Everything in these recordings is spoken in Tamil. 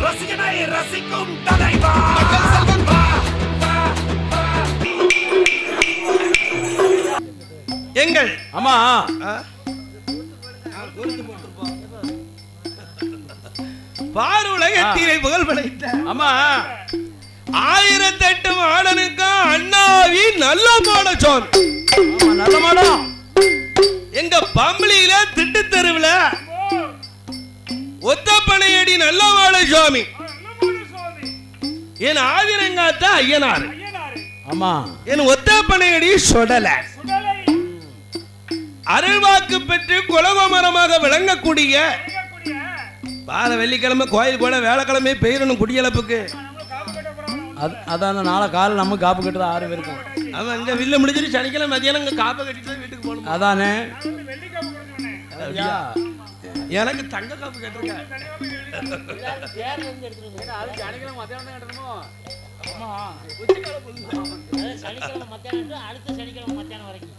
ரசிகனை ரசிக்கும் தலைவா எங்கள் ஆமா பாருலகத்திலே புகழ் படைத்த ஆமா 1008 மாடனுக்கு அண்ணாவின் நல்ல மாட சோன் நல்ல மாடம் எங்க பம்பளியில திட்டு தெருவுல ஒத்தப்பனையடி நல்ல மாட சுவாமி என் ஆதிரங்காத்த ஐயனார் ஆமா என் ஒத்தப்பனையடி சொடல அருள்வாக்கு பெற்று குலகோமரமாக விளங்கக்கூடிய வார வெள்ளிக்கிழமை கோயில் கூட வேலைக்கிழமை பெயரணும் குடியளப்புக்கு அதான் நாளை காலை நம்ம காப்பு கட்டுறது 6 பேருக்கும் அவன் இங்க வில்ல முடிஞ்சிட்டு சனிக்கிழமை மதியானம் இங்க காப்பை கட்டிட்டு வீட்டுக்கு போகணும் அதானே எனக்கு தங்க காப்பு கட்டுருக்க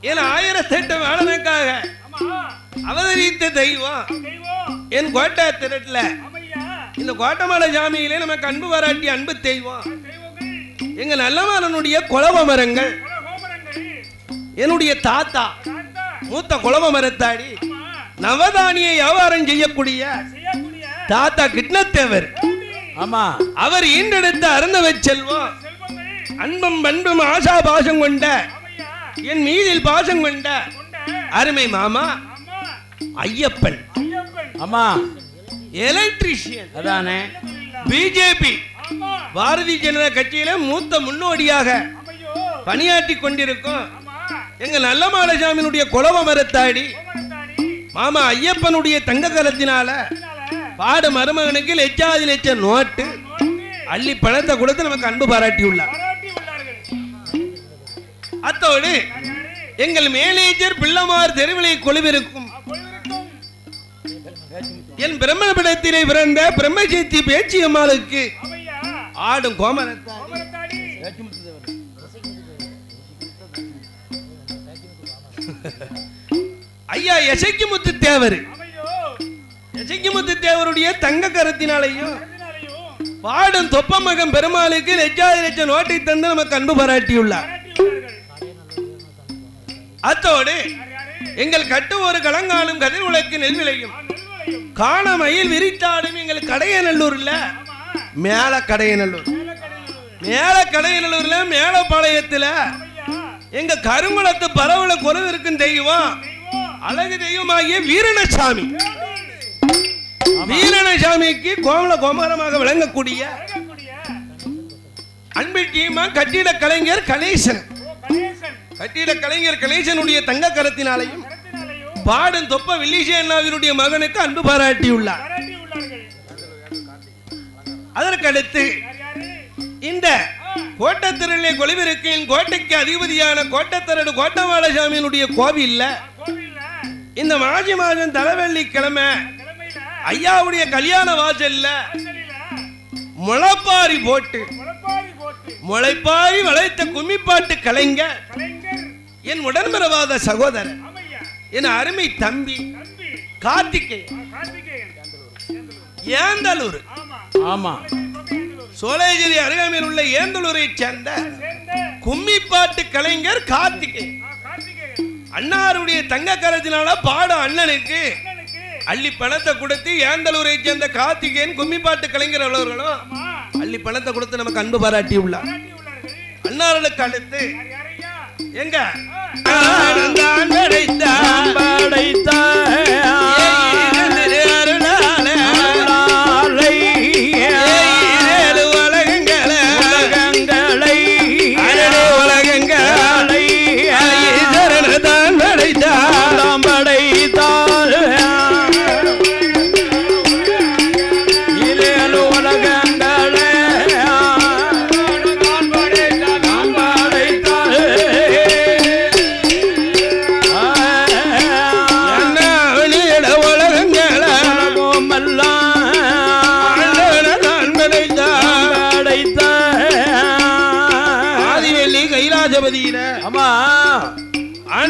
என் 1008 வேளனுக்காக அவதரித்த தெய்வம் என் கோட்டை திரட்டுல இந்த கோட்டமலை சாமியிலே நமக்கு அன்பு பாராட்டி அன்பு தெய்வம் எங்க நல்லமாரனுடைய குலவ மரங்கள் என்னுடைய தாத்தா மூத்த குலவ மரத்தாடி நவதானிய வியாபாரம் செய்யக்கூடிய தாத்தா கிட்னத்தேவர் ஆமா அவர் ஈண்டெடுத்த அருந்தவ செல்வம் அன்பும் பண்பும் ஆசா பாசம் கொண்ட என் மீதில் பாசம் கொண்ட அருமை மாமா ஐயப்பன் ஆமா எலக்ட்ரிஷியன் அதானே பிஜேபி பாரதிய ஜனதா கட்சியில மூத்த முன்னோடியாக பணியாற்றி கொண்டிருக்கும் எங்க நல்லமாலசாமியினுடைய குலவ மரத்தாடி மாமா ஐயப்பனுடைய தங்க கரத்தினால பாடு மருமகனுக்கு லட்சாதி லட்சம் நோட்டு அள்ளி பணத்தை கொடுத்து நமக்கு அன்பு பாராட்டியுள்ளார். அத்தோடு எங்கள் மேனேஜர் பிள்ளமார் தெருவிலை கொலுவிருக்கும் என் பிரம்மபடத்திலே பிறந்த பிரம்மசக்தி பேச்சியம்மாளுக்கு ஆடும் கோமரத்தாடி ஐயா எசக்கிமுத்து தேவர் எசக்கிமுத்து தேவருடைய தங்க கரத்தினாலையும் பாடும் தொப்பமகன் பெருமாளுக்கு லட்சாதி லட்சம் நோட்டை தந்து நமக்கு அன்பு பாராட்டியுள்ளார். அத்தோடு எங்கள் கட்டு ஒரு கலங்காலும் கதிர் உலக்கு நெல் விளையும் காண மயில் விரித்தாடும் எங்கள் கடையநல்லூர்ல மேல கடையநல்லூர்ல மேலப்பாளையத்துல எங்க கருங்குளத்து பரவல குறவு இருக்கும் தெய்வம் அழகு தெய்வமாகிய வீரணசாமிக்கு கோமல கோமரமாக விளங்கக்கூடிய அன்பிட்டியமா கட்டிட கலைஞர் கணேசனுடைய தங்க கரத்தினாலையும் பாடும் தொப்ப வில்லிசேனாவினுடைய மகனுக்கு அன்பு பாராட்டியுள்ளார். அதற்கடுத்து இந்த கோட்டத்திரளை கொலிவிருக்கின் கோட்டைக்கு அதிபதியான கோட்டத்தரடு கோட்டமாலசாமியினுடைய கோவில்ல இந்த மாசி மாதம் தலைவெள்ளிக்கிழமை ஐயாவுடைய கல்யாண வாசல்ல முளைப்பாரி போட்டு முளைப்பாரி வளைத்த கும்மிப்பாட்டு கலைஞர் என் உடன்பிறவாத சகோதரர் என் அருமை தம்பி கார்த்திகேயன் ஏந்தலூர் ஆமா சோழகிரி அருகாமையில் உள்ள ஏந்தலூரை சேர்ந்த கும்மிப்பாட்டு கலைஞர் கார்த்திகேயன் அண்ணாருடைய தங்க கரத்தினால பாடும் அண்ணனுக்கு அள்ளி பணத்தை கொடுத்து ஏந்தலூரை சேர்ந்த கார்த்திகேயன் கும்மிப்பாட்டு கலைஞர் அவர்களும் அள்ளி பணத்தை கொடுத்து நமக்கு அன்பு பாராட்டி உள்ளார். அண்ணார்களுக்கு அடுத்து எங்க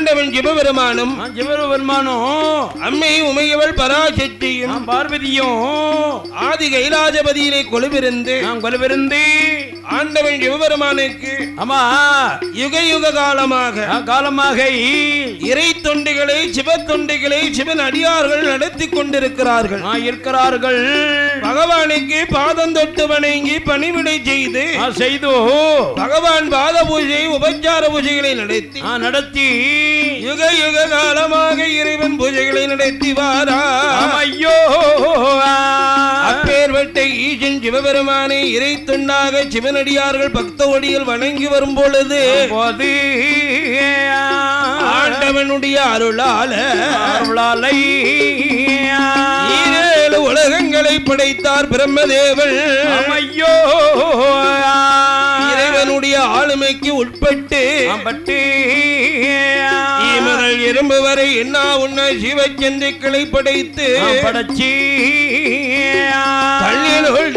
ஆண்டவன் சிவபெருமானும் அம்மை உமையவள் பராசக்தியும் பார்வதியும் ஆதி கைலாஜபதியிலே கொலுவிருந்து ஆண்டவன் சிவபெருமானுக்கு ஆமா யுக யுக காலமாக இறை தொண்டிகளை சிவ தொண்டிகளை சிவன் அடியார்கள் நடத்தி கொண்டிருக்கிறார்கள் பகவானுக்கு பாதம் தொட்டு வணங்கி பணிவிடை செய்து பகவான் பாத பூஜை உபச்சார பூஜைகளை நடத்தி யுக யுக காலமாக இறைவன் பூஜைகளை நடத்தி வாரா. ஐயோ அப்பேர்வட்ட ஈசன் சிவபெருமானை இறை தொண்டாக சிவனடியார்கள் பக்த ஒடியில் வணங்கி வரும் பொழுது ஆண்டவனுடைய அருளாலை 7 உலகங்களை படைத்தார் பிரம்மதேவன். ஐயோ இறைவனுடைய ஆளுமைக்கு உட்பட்டு ஈமகள் எறும்பு வரை என்ன உன்ன சிவச்சந்திக்களை படைத்து கல்லினுள்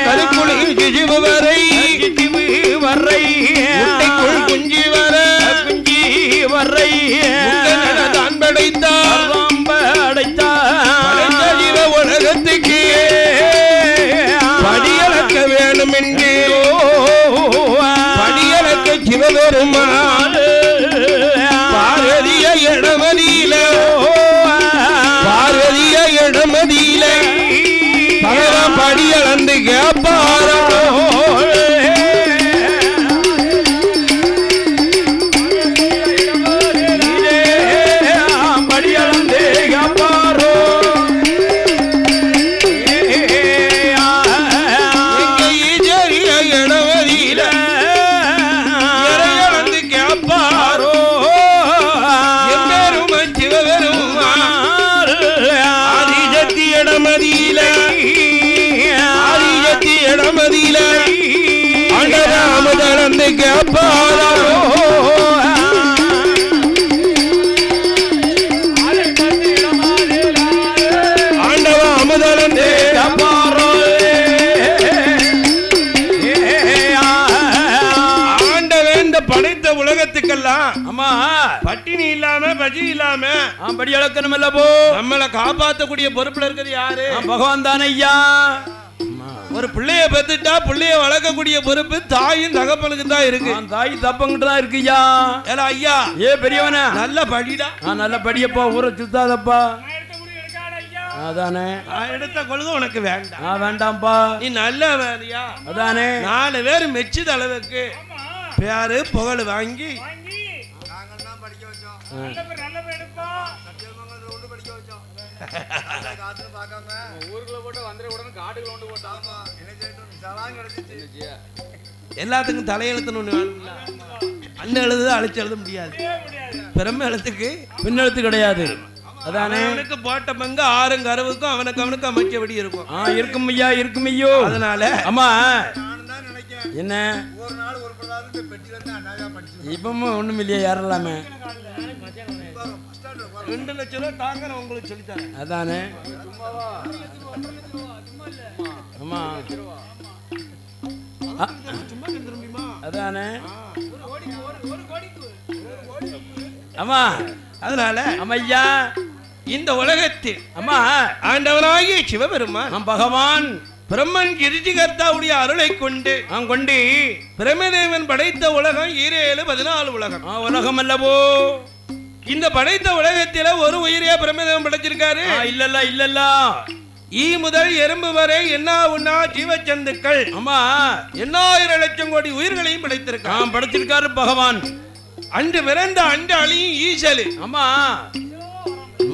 கருக்குழியில் சிஜிவு வரை குஞ்சி வரை தான் படைத்தார் ஜீவ உலகத்துக்கு படியளக்க வேணும் என்று படியளக்க சிவபெருமான் பார்வதிய இடமதியில பகவான் படியளந்து கேப்பாரோ பட்டினி இல்லாம பஜி இல்லாம படி அளக்கணும் இல்லப்போ நம்மளை காப்பாற்றக்கூடிய பொறுப்புல இருக்கிறது யாரு? பகவான் தானே ஐயா. ஒரு பிள்ளைய பெத்துட்டா பிள்ளைய வளர்க்கக்கூடிய பொறுப்பு தாயும் தகப்பனுக்கு தான் இருக்கு. தாய் தப்பங்கிட்டு தான் இருக்கு ஐயா. ஏல ஐயா ஏ பெரியவன நல்ல படிடா. நல்ல படியப்பா ஊரை சுத்தாதப்பா. அதானே எடுத்த கொள்கை உனக்கு வேண்டாம். வேண்டாம்ப்பா நீ நல்ல வேலையா. அதானே 4 பேர் மெச்சுத அளவுக்கு பேரு புகழ் வாங்கி எல்லாத்துக்கும் தலையெழுத்துன்னு ஒண்ணு வேணும்ல. அண்ணன் எழுது அழைச்சு எழுத முடியாது. பிரம்ம எழுத்துக்கு பின்னெழுத்து கிடையாது. அதானே அவனுக்கு போட்ட பங்கு 6 கருவுக்கும் அவனுக்கு அமைச்சபடி இருக்கும். இருக்கும் ஐயா இருக்கும் ஐயோ. அதனால அம்மா என்ன இப்பவும் ஒண்ணும் இல்லையா யாரெல்லாமே 2 லட்சம் ரூபாய் தாங்க நான் உங்களுக்கு சொல்லித்தரேன். அதானே ஆமா அதானே ஆமா. அதனால அம்மையா இந்த உலகத்தில் அம்மா ஆண்டவனாகிய சிவபெருமான் பகவான் பிரம்மன் கிருதிகர்த்தாவுடைய அருளை கொண்டு பிரம்மதேவன் படைத்த உலகம் 7 14 உலகம். உலகம் அல்லவோ இந்த படைத்த உலகத்தில ஒரு உயிரியா பிரம்மதேவன் படைச்சிருக்காரு. இல்லல்ல ஈ முதல் எறும்பு வரை என்ன உண்ணா ஜீவச்சந்துக்கள் அம்மா 8000 லட்சம் கோடி உயிர்களையும் படைச்சிருக்காரு பகவான். அன்று பிறந்த அண்டு அழியும் ஈசலு அம்மா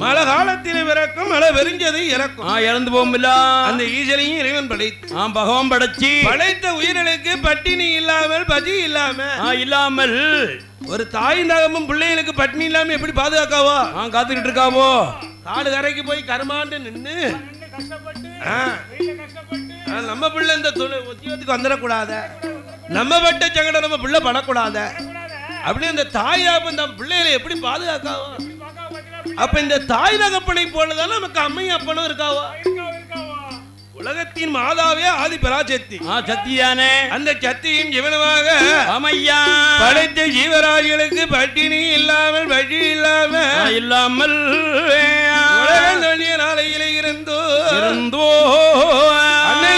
மழை காலத்தில் இறக்கும் மழை வெறிஞ்சது இறக்கும் இறந்து போகும்ல. அந்த ஈசலையும் இறைவன் படைத்து பகவான் படைத்த உயிர்களுக்கு பட்டினி இல்லாமல் பசி இல்லாமல் ஒரு தாய் தகமும் பிள்ளைகளுக்கு பட்டினி இல்லாம எப்படி பாதுகாக்காவோ காத்துக்கிட்டு இருக்காவோ. காடு கரைக்கு போய் கருமாண்டு நின்று நம்ம பிள்ளை இந்த உத்தியோகத்துக்கு வந்துடக்கூடாத, நம்ம பட்ட சங்கடம் நம்ம பிள்ளை படக்கூடாத அப்படி அந்த தாய் தகப்பன் நம்ம பிள்ளைகளை எப்படி பாதுகாக்காவோ. அப்ப இந்த தாய் தகப்பனை போலதான் நமக்கு அம்மை அப்பனும் இருக்காவோ. உலகத்தின் மாதாவே ஆதி பராசக்தி. சத்தியானே. அந்த சத்தியும் ஜீவனமாக ஆமையா படைத்த ஜீவராசிகளுக்கு பட்டினி இல்லாமல் வழி இல்லாமல் நாளையிலே இருந்தோ அன்னை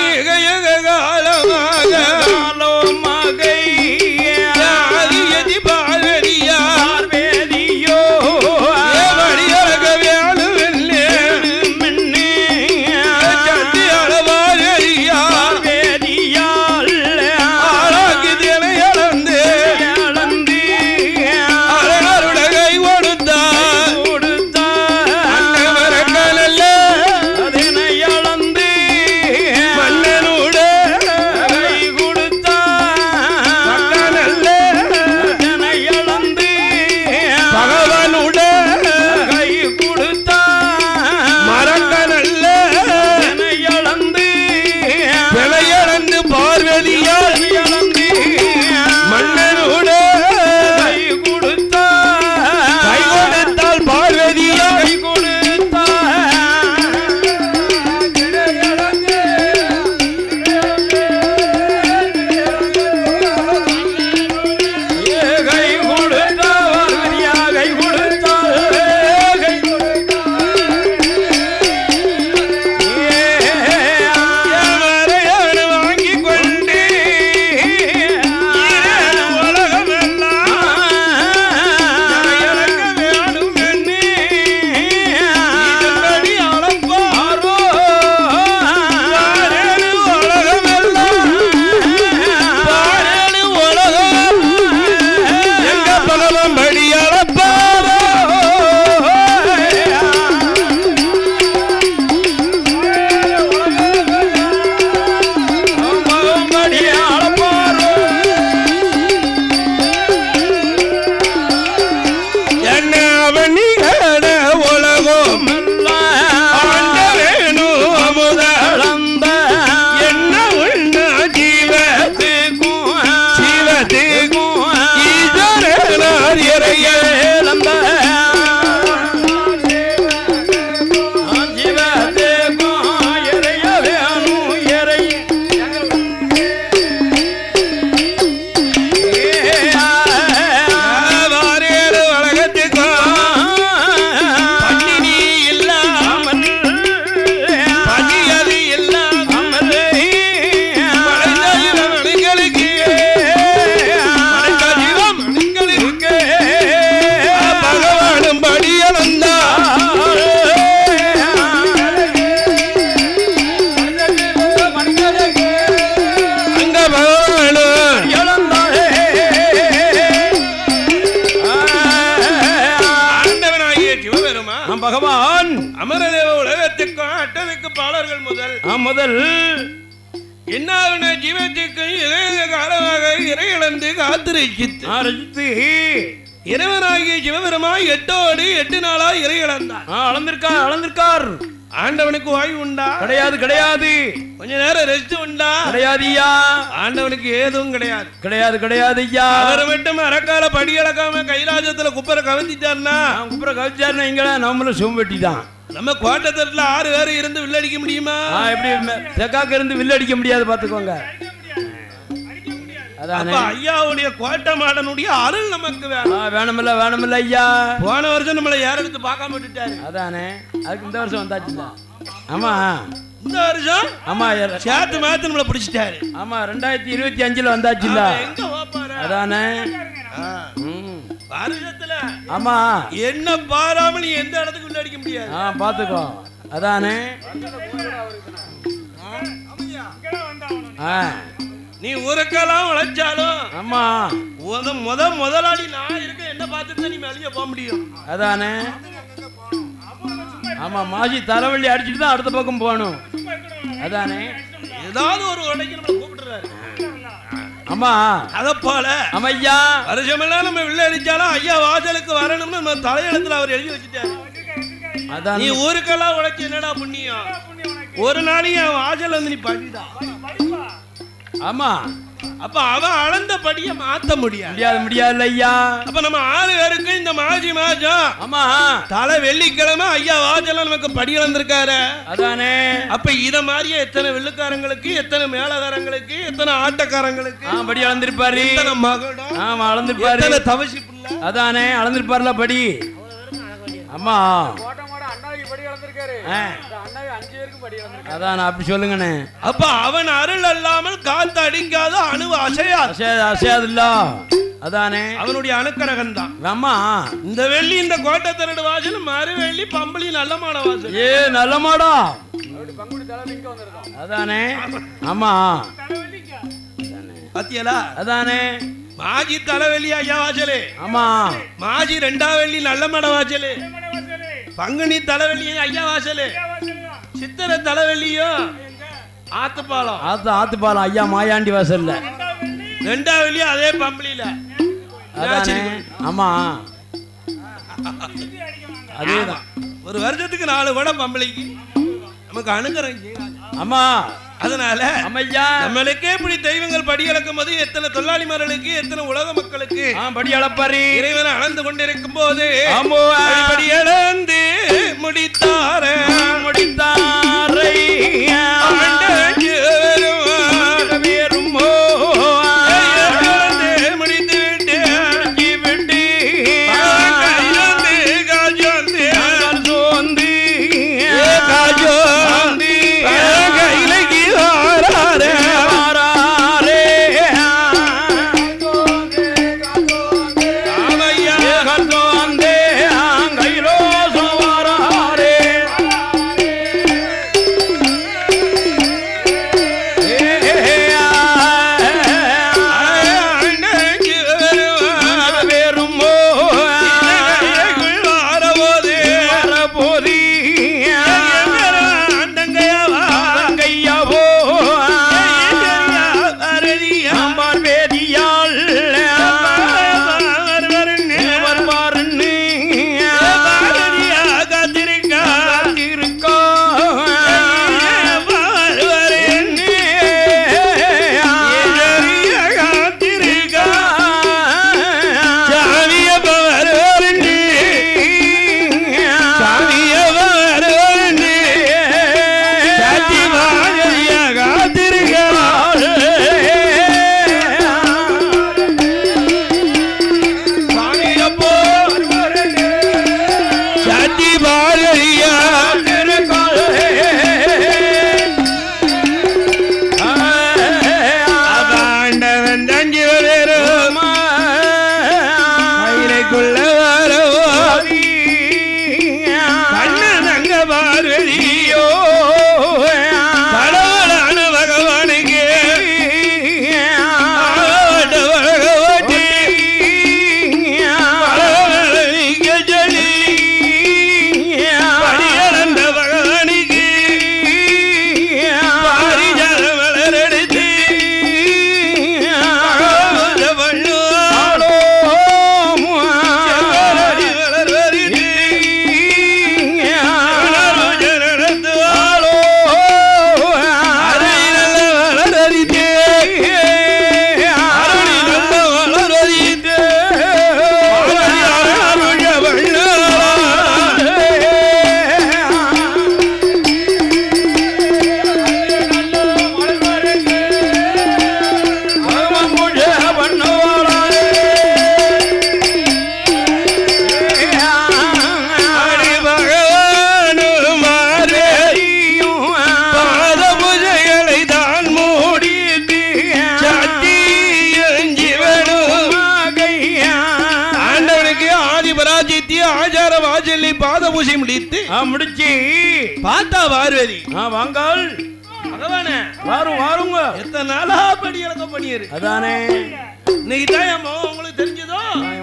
முதல் என்னாவின ஜீவத்துக்கு இளைய காலமாக இறையிழந்து காத்திருக்கித்து இறைவனாகிய சிவபெருமான் 8 நாளா இறையிழந்தார். அளந்திருக்கார். ஆண்டவனுக்கு ஓய்வு உண்டா? கிடையாது கிடையாது. கொஞ்ச நேரம் ரெஸ்ட் உண்டா? கிடையாது ஐயா. ஆண்டவனுக்கு ஏதும் கிடையாது. கிடையாது கிடையாது ஐயா. அவர் மட்டும் அரக்கால படி அளக்காம கைலாசத்துல குப்பரை கவனிச்சாருன்னா இங்க நம்மளும் சோம்பேட்டி தான். நம்ம கோட்டத்தட்டுல 6 பேர் இருந்து வில்லடிக்க முடியுமா? எப்படி தெக்காக்க இருந்து வில்லடிக்க முடியாது பாத்துக்கோங்க. ஐயாவுடைய கோட்டை மாடனுடைய அருள் நமக்கு வேணுமில்ல வேணுமில்ல ஐயா. போன வருஷம் நம்மளை யாரும் எடுத்து பார்க்காம விட்டுட்டாரு. அதானே அதுக்கு இந்த வருஷம் வந்தாச்சுல. ஆமா இந்த வருஷம் ஆமா சேர்த்து மாத்து நம்மளை பிடிச்சிட்டாரு. ஆமா 2025 வந்தாச்சுல. எங்க பாப்பாரு அதானே வருஷத்துல ஆமா என்ன பாராம நீ எந்த இடத்துக்கு உள்ள அடிக்க முடியாது. பாத்துக்கோ. அதானே நீ ஊருக்கெல்லாம் உழைச்சாலும் ஆமா முதலாளி நான் இருக்க என்ன பார்த்துட்டு நீ வெளியே போக முடியும். அதானே ஆமா மாசி தலைவலி அடிச்சுட்டு தான் அடுத்த பக்கம் போகணும். அதானே ஏதாவது ஒரு உடைக்கு நம்ம கூப்பிட்டுறாரு. ஆமா அத போல ஐயா வருஷமெல்லாம் நம்ம வில்ல அடிச்சாலும் ஐயா வாசலுக்கு வரணும்னு நம்ம தலையெழுத்துல அவர் எழுதி வச்சுட்டாரு. அதான் நீ ஊருக்கெல்லாம் உழைச்சி என்னடா புண்ணியம்? ஒரு நாளையும் வாசல் வந்து நீ படிதா. ஆமா அப்ப அவன் அளந்தபடிய மாத்த முடியாது முடியாது ஐயா. அப்ப நம்ம 6 பேருக்கு இந்த மாஜி மாஜம் ஆமா தலை வெள்ளிக்கிழமை ஐயா வாஜெல்லாம் நமக்கு படி அளந்திருக்காரு. அதானே. அப்ப இத மாதிரியே எத்தனை வெள்ளுக்காரங்களுக்கு, எத்தனை மேலகாரங்களுக்கு, எத்தனை ஆட்டக்காரங்களுக்கு படி அளந்திருப்பாரு. எத்தனை மகடம், ஆமா அளந்திருப்பாரு. எத்தனை தவசி புள்ள, அதானே அளந்திருப்பாருல படி. அம்மா அதான் அப்படி சொல்லுங்கண்ணே. அப்ப அவன் அருள் அல்லாமல் காத்து அடிக்காத அணு அசையாது இல்ல. அதானே அவனுடைய அணுக்கரகம் தான். ஆமா இந்த வெள்ளி இந்த கோட்டை திரடு வாசல் மறு வெள்ளி பம்பளி நல்ல மாட வாசல். நல்ல மாடா அதானே. ஆமா பாத்தியலா அதானே. மாஜி தலைவெள்ளி ஐயா வாசலே. ஆமா மாஜி 2ஆம் வெள்ளி நல்ல மாட வாசலே. பங்குனி தலைவெள்ளி ஐயா வாசலே. சித்திரை தலைவெள்ளியோ ஆத்துப்பாலம் ஆத்துப்பாலம் ஐயா மாயாண்டி வாசல்ல. 2ஆம் வெள்ளி அதே பம்பளியில. ஆமா அதேதான். ஒரு வருஷத்துக்கு 4 வடம் பம்பளிக்கு நமக்கு அனுக்கிறோம். ஆமா அதனால நம்மளுக்கே இப்படி தெய்வங்கள் படி அளக்கும் போது எத்தனை தொழிலாளிமார்களுக்கு, எத்தனை உலக மக்களுக்கு படி அளப்பாரு இறைவனை அளந்து கொண்டிருக்கும் போது படி அளந்து முடித்தாரே முடிச்சு பார்த்தா வார்வேதி வாங்கால் பகவானே வாருங்க. எத்தனை நாளா படி அளக்க பண்ணிரு. அதானே இன்னைக்கு தான் என் முகம் உங்களுக்கு தெரிஞ்சதோ.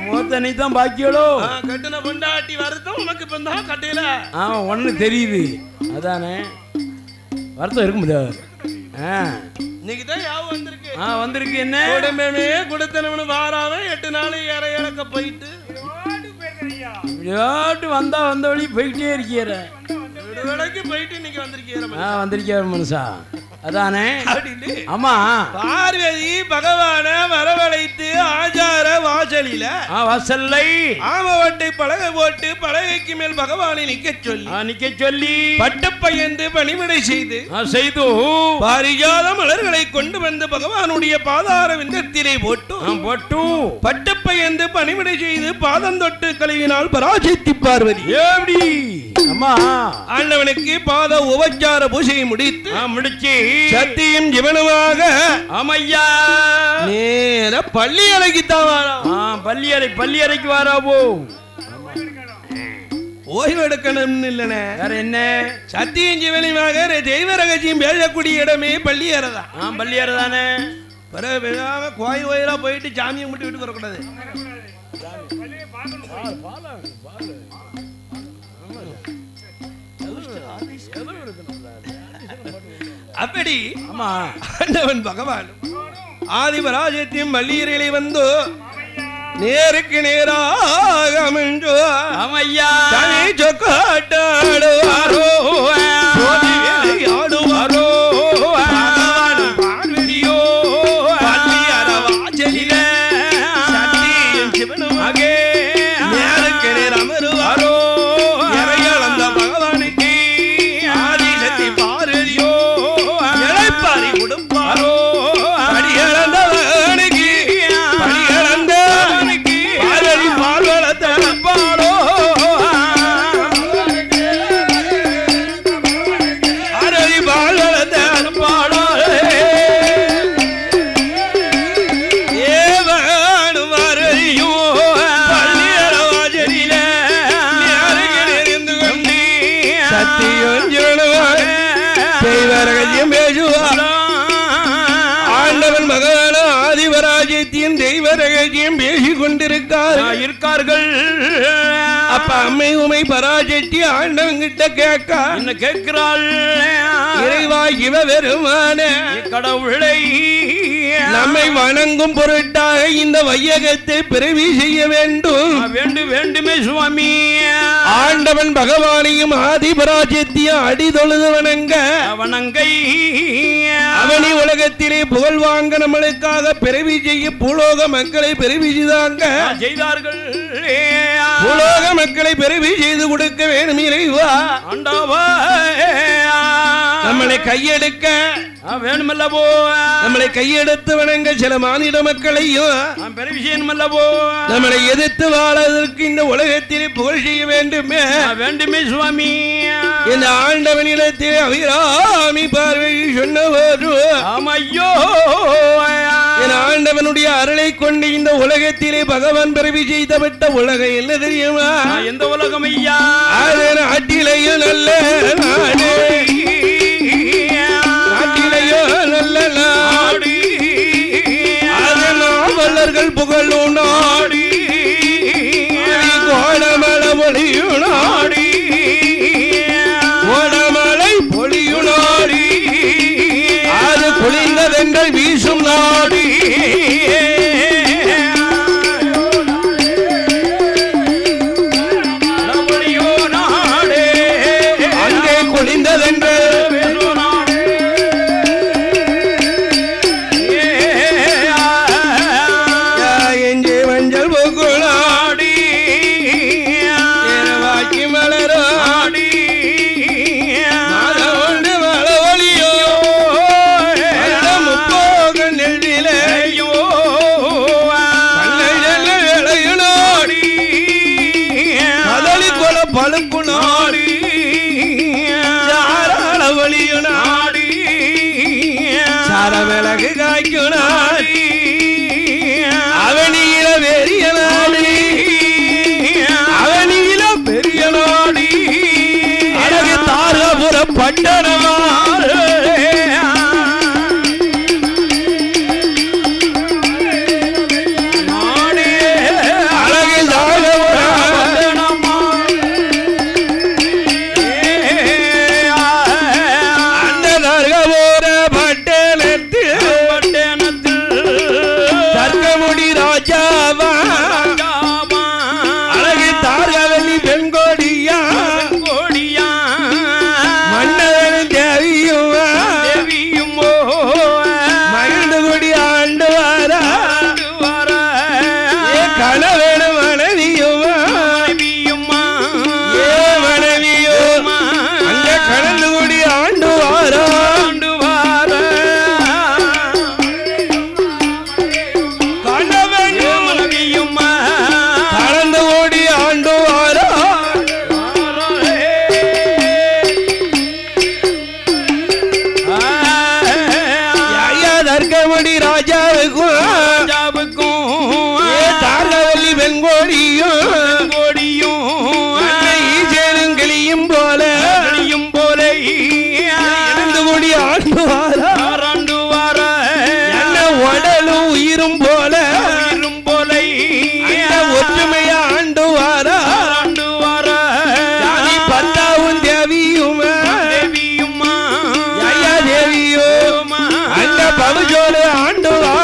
முகத்தை நீ தான் பாக்கியளோ. கட்டின பொண்டாட்டி வருத்தம் உனக்கு இப்ப தான் கட்டையில ஒண்ணு தெரியுது. அதானே வருத்தம் இருக்க முடியாது. இன்னைக்கு தான் யாவும் வந்திருக்கு. வந்திருக்கு. என்ன உடம்பே கொடுத்தனவனு வாராம 8 நாள் ஏற இறக்க போயிட்டு வந்தா வந்த வழி போயிட்டே இருக்கிற விலைக்கு போயிட்டு இன்னைக்கு வந்திருக்கிற மனுஷா. அதானே அப்படின்னு ஆமா பார்வதி பகவான வரவழைத்து ஆச்சார வாசலில வாசல்லை ஆமவட்டை பலகை போட்டு பலகைக்கு மேல் பகவானை நிக்க சொல்லி பட்டப்பயந்து பணிவிடை செய்து பாரிஜாத மலர்களை கொண்டு வந்து பகவானுடைய பாதார விந்தத்திலே போட்டு பட்டப்பயந்து பணிவிடை செய்து பாதம் தொட்டு கழுவினால் பராஜித்தி பார்வதி எப்படி அம்மா ஆண்டவனுக்கு பாத உபச்சார பூஜையை முடிச்சு சத்தியும் ஜீவனமாக ஆமையா நேர பள்ளி அறைக்குத்தான் வாரா பள்ளி அறைக்கு வாராவோ ஓய்வு எடுக்கணும்னு இல்லனே வேற என்ன சத்தியம் ஜீவனமாக தெய்வ ரகசியம் பேசக்கூடிய இடமே பள்ளி அறைதான் பள்ளி அறைதானே விழாம கோயில் கோயிலா போயிட்டு சாமியை மட்டும் விட்டு வரக்கூடாது அப்படி ஆண்டவன் பகவான் ஆதிபராஜத்தியம் மல்லியர்களை வந்து நேருக்கு நேராக அமைஞ்சோ அமையா சொக்காட்டாடுவாரோ ஆடுவாரோ பார்வதியோ பள்ளி அரவாச்சலில சத்தியம் சிவனுமாக நேருக்கு நேர் அமருவாரோ இறையளந்த பகவானுக்கு ஆதிசக்தி பார்வதியோ இழைப்பாரி கொடுப்பாரோ படியளந்தவனுக்கு படியளந்தவனுக்கு பார்வதி பார்வளத்தப்பாரோ பார்வதி பார்வளத்தப்பாரோ ஏவனும் பார்வதியோ பள்ளி அரவாச்சலில நேருக்கு நேர்ந்து கொண்டு சத்தியம் ஜீவனமாக தெய்வரகசியம் பேசுவார் ஆண்டவன் மகவான ஆதிவராஜ்யத்தின் தெய்வ ரகசியம் பேசிக் கொண்டிருக்கார்கள் அப்ப அம்மை உமை பராஜெட்டி ஆண்டவன் கிட்ட கேட்கிறாள் இறைவா இவ வெறுமான கடவுளை நம்மை வணங்கும் பொருட்டாக இந்த வையகத்தை பிறவி செய்ய வேண்டுமே சுவாமி ஆண்டவன் பகவானையும் ஆதிபராஜ்யத்தையும் அடி தொழுது வணங்கை அவனி உலகத்திலே புகழ் வாங்க நம்மளுக்காக பிறவி செய்ய பூலோக மக்களை பிறவி செய்தார்கள் பூலோக மக்களை பிறவி செய்து கொடுக்க வேணும் இறைவா ஆண்டவா நம்மளை கையெடுக்க வேணுமல்லவோ நம்மளை கையெடுத்து வணங்க சில மானிட மக்களையும் பெரிய விஷயம் அல்லவோ நம்மளை எதிர்த்து வாழதற்கு இந்த உலகத்திலே புகழ் செய்ய வேண்டுமே சுவாமி இந்த ஆண்டவனிடத்திலே அபிராமி பார்வை சொன்னவர் ஆமையோ என் ஆண்டவனுடைய அருளை கொண்டு இந்த உலகத்திலே பகவான் பிறவி செய்தப்பட்ட உலகம் என்ன தெரியுமா எந்த உலகம் ஐயா அது நாட்டிலேயும் நல்ல நாடு நாட்டிலேயோ நல்ல நாடு அது நாவலர்கள் புகழும் நாடு கோடமலை பொழியும் நாடு கோடமலை பொழியும் நாடு அது குளிர்ந்ததெங்கள் வீசும் நாடு அங்கே குளிர்ந்ததென்று எங்கே மஞ்சள் பூக்குளாடி வாக்கி மலராடி மாதவண்டு மழ ஒளியோ முப்போக நெல்லிலையோ விளையுனாடி கதலி கொல பழுப்பு நாடி சாராள ஒளியு நாடி சார விளக்கு காய்க்கு நாடி அவனியில பெரிய நாடி அவனியில பெரிய நாடி அழகு தாரபுர பட்டணமா அழகு தாரபுர பட்டணமா அந்த தாரபுர பட்டணத்தில் தர்க்கமுடி ராஜாவுக்கும் தார்கவல்லி வெங்கோடியும் ஈசேனும் கிளியும் போல எழுந்து கூடி ஆண்டு வார என்ன உடலும் உயிரும் போல ஒற்றுமையா ஆண்டு வார ஜாதி பத்தாவும் தேவியும் ஐயா தேவியோ அந்த பவுஜோடு ஆண்டு வார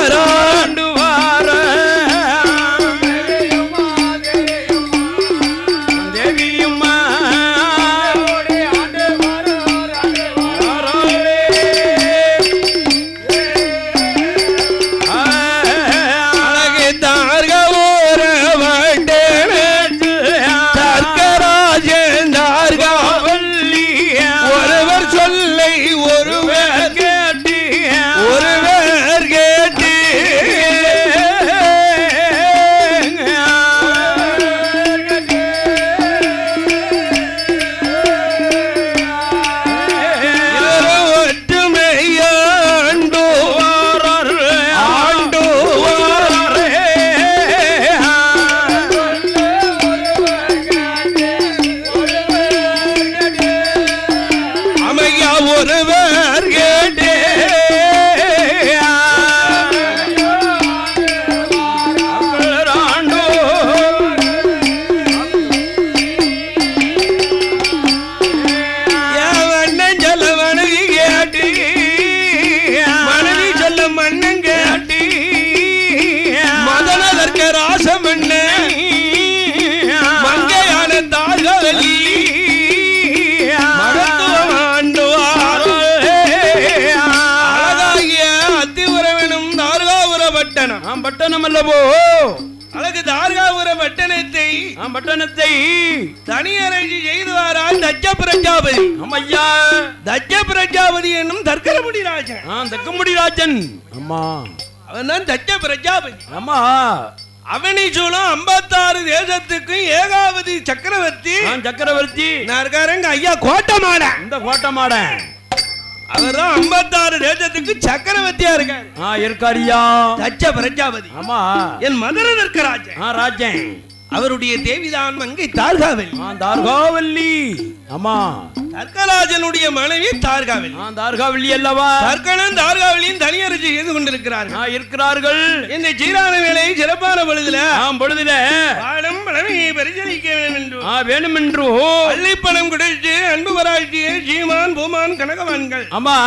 அழகு தார்காபுர பட்டணத்தை தனியரசி செய்துவாரால் தச்ச பிரஜாபதி. ஐயா தச்ச பிரஜாபதி என்னும் தர்க்கமுடி ராஜன். அம்மா அவன் தான் தச்ச பிரஜாபதி. அம்மா அவனி சூழம் 56 தேசத்துக்கும் ஏகாவதி சக்கரவர்த்தி இருக்காருங்க ஐயா கோட்டமாட. இந்த கோட்டமாட அவர்தான் 56 தேசத்துக்கு சக்கரவர்த்தியா இருக்காரியா தச்ச பிரஜாபதி. ஆமா என் மதுரை ராஜன் அவருடைய தேவிதான் மங்கை தார்காவல்லி. ஆமா தர்க்கராஜனுடைய மனைவி தார்காவல்லி அல்லவா. தர்க்கனும் தார்காவல்லியும் தனியரசி செய்து கொண்டிருக்கிறார்கள். இந்த சீரான வேலையை சிறப்பான பொழுதுல பாடம் பழமையை பரிசீலிக்க வேண்டும் என்று பள்ளி பணம் கிடைச்சு அன்பு வராட்சியே சீமான் பூமான் கனகவான்கள். ஆமா